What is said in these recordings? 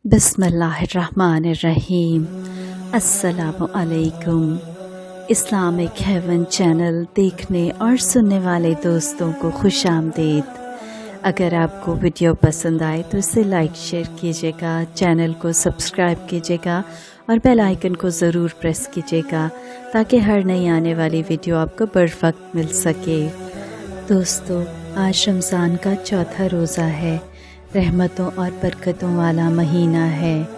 बिस्मिल्लाहिर्रहमानिर्रहीम। अस्सलामु अलैकुम। इस्लामिक हेवन चैनल देखने और सुनने वाले दोस्तों को खुश आमदीद। अगर आपको वीडियो पसंद आए तो इसे लाइक शेयर कीजिएगा, चैनल को सब्सक्राइब कीजिएगा और बेल आइकन को ज़रूर प्रेस कीजिएगा ताकि हर नई आने वाली वीडियो आपको बर वक्त मिल सके। दोस्तों, आज रमज़ान का चौथा रोज़ा है। रहमतों और बरकतों वाला महीना है।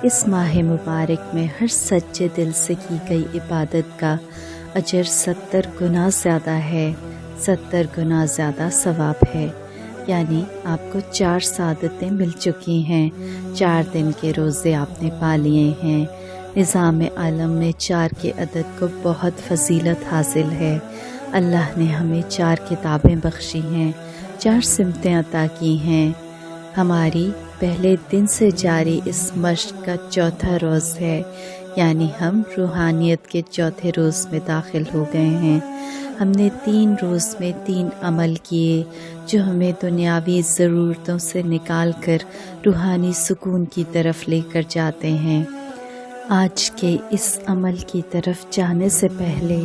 इस माह मुबारक में हर सच्चे दिल से की गई इबादत का अजर 70 गुना ज़्यादा है, 70 गुना ज़्यादा सवाब है। यानी आपको 4 सादतें मिल चुकी हैं, 4 दिन के रोज़े आपने पा लिए हैं। निज़ाम आलम में 4 के अदद को बहुत फजीलत हासिल है। अल्लाह ने हमें 4 किताबें बख्शी हैं, 4 सिमतें अता की हैं। हमारी पहले दिन से जारी इस मश्क का चौथा रोज़ है, यानी हम रूहानियत के चौथे रोज़ में दाखिल हो गए हैं। हमने 3 रोज़ में 3 अमल किए जो हमें दुनियावी ज़रूरतों से निकाल कर रूहानी सुकून की तरफ लेकर जाते हैं। आज के इस अमल की तरफ जाने से पहले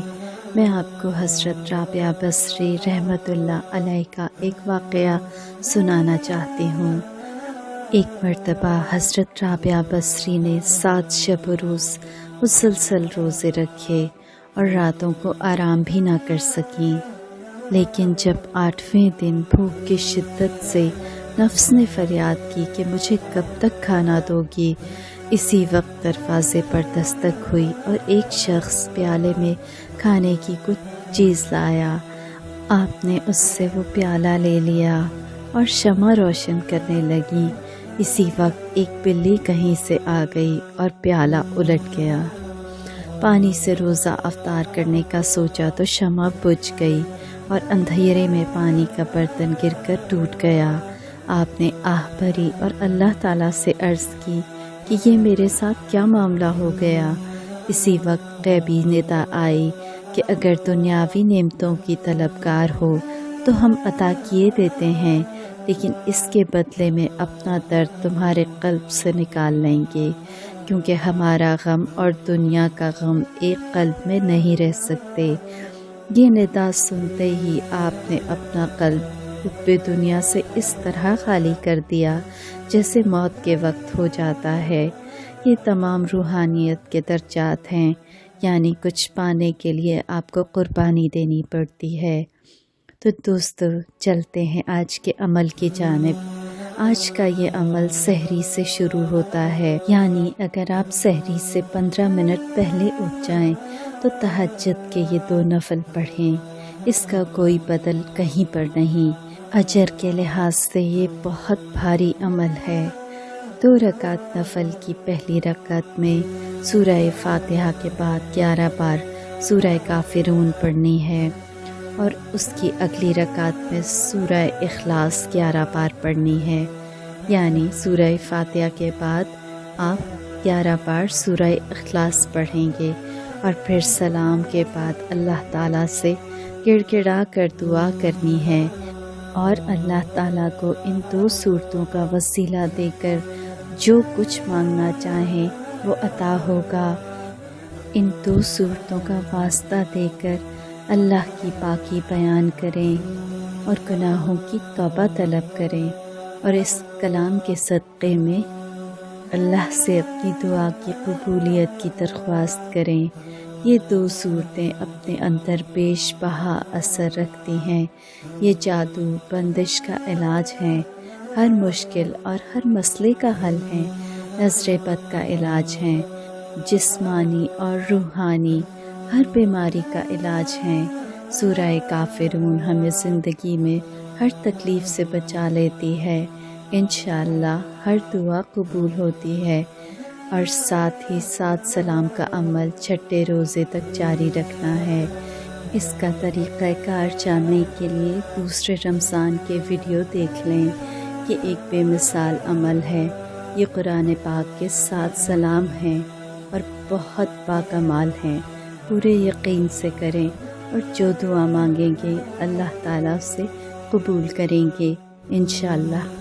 मैं आपको हज़रत राबिया बसरी रहमतुल्लाह अलैह का एक वाक़या सुनाना चाहती हूँ। एक मर्तबा हज़रत राबिया बसरी ने 7 शब रोज़ मुसलसल रोज़े रखे और रातों को आराम भी ना कर सकीं। लेकिन जब 8वें दिन भूख की शिद्दत से नफ्स ने फरियाद की कि मुझे कब तक खाना दोगी, इसी वक्त दरवाज़े पर दस्तक हुई और एक शख्स प्याले में खाने की कुछ चीज़ लाया। आपने उससे वो प्याला ले लिया और शमा रोशन करने लगी। इसी वक्त एक बिल्ली कहीं से आ गई और प्याला उलट गया। पानी से रोज़ा अफ्तार करने का सोचा तो शमा बुझ गई और अंधेरे में पानी का बर्तन गिरकर टूट गया। आपने आह भरी और अल्लाह ताला से अर्ज़ की कि ये मेरे साथ क्या मामला हो गया। इसी वक्त गैबी निदा आई कि अगर दुनियावी नेमतों की तलबगार हो तो हम अता किए देते हैं, लेकिन इसके बदले में अपना दर्द तुम्हारे कल्ब से निकाल लेंगे, क्योंकि हमारा गम और दुनिया का गम एक कल्ब में नहीं रह सकते। ये निदा सुनते ही आपने अपना कल्ब हुब्बे दुनिया से इस तरह खाली कर दिया जैसे मौत के वक्त हो जाता है। ये तमाम रूहानियत के दर्जात हैं, यानी कुछ पाने के लिए आपको कुर्बानी देनी पड़ती है। तो दोस्तों, चलते हैं आज के अमल की जानिब। आज का ये अमल सहरी से शुरू होता है, यानी अगर आप सहरी से 15 मिनट पहले उठ जाएं तो तहज्जुद के ये 2 नफल पढ़ें। इसका कोई बदल कहीं पर नहीं। अजर के लिहाज से ये बहुत भारी अमल है। 2 रकात नफल की पहली रकात में सूरह फातिहा के बाद 11 बार सूरह काफिरून पढ़नी है और उसकी अगली रकात में सूरह इखलास 11 बार पढ़नी है। यानी सूरह फातिहा के बाद आप 11 बार सूरह इखलास पढ़ेंगे और फिर सलाम के बाद अल्लाह ताला से गिड़गिड़ा कर दुआ करनी है और अल्लाह ताला को इन 2 सूरतों का वसीला देकर जो कुछ मांगना चाहें वो अता होगा। इन 2 सूरतों का वास्ता देकर अल्लाह की पाकी बयान करें और गुनाहों की तौबा तलब करें और इस कलाम के सदक़े में अल्लाह से अपनी दुआ की कबूलियत की दरख्वास्त करें। ये 2 सूरतें अपने अंदर बेशबहा असर रखती हैं। ये जादू बंदिश का इलाज हैं, हर मुश्किल और हर मसले का हल हैं, नज़र बद का इलाज हैं, जिस्मानी और रूहानी हर बीमारी का इलाज हैं। सूरह काफिरून हमें ज़िंदगी में हर तकलीफ़ से बचा लेती है। इंशाअल्लाह हर दुआ कबूल होती है। और साथ ही साथ सलाम का अमल 6ठे रोज़े तक जारी रखना है। इसका तरीक़ाकार जानने के लिए दूसरे रमज़ान के वीडियो देख लें। ये एक बेमिसाल अमल है। ये कुरान पाक के 7 सलाम हैं और बहुत बाकमाल हैं। पूरे यकीन से करें और जो दुआ मांगेंगे अल्लाह ताला से कबूल करेंगे इंशाअल्लाह।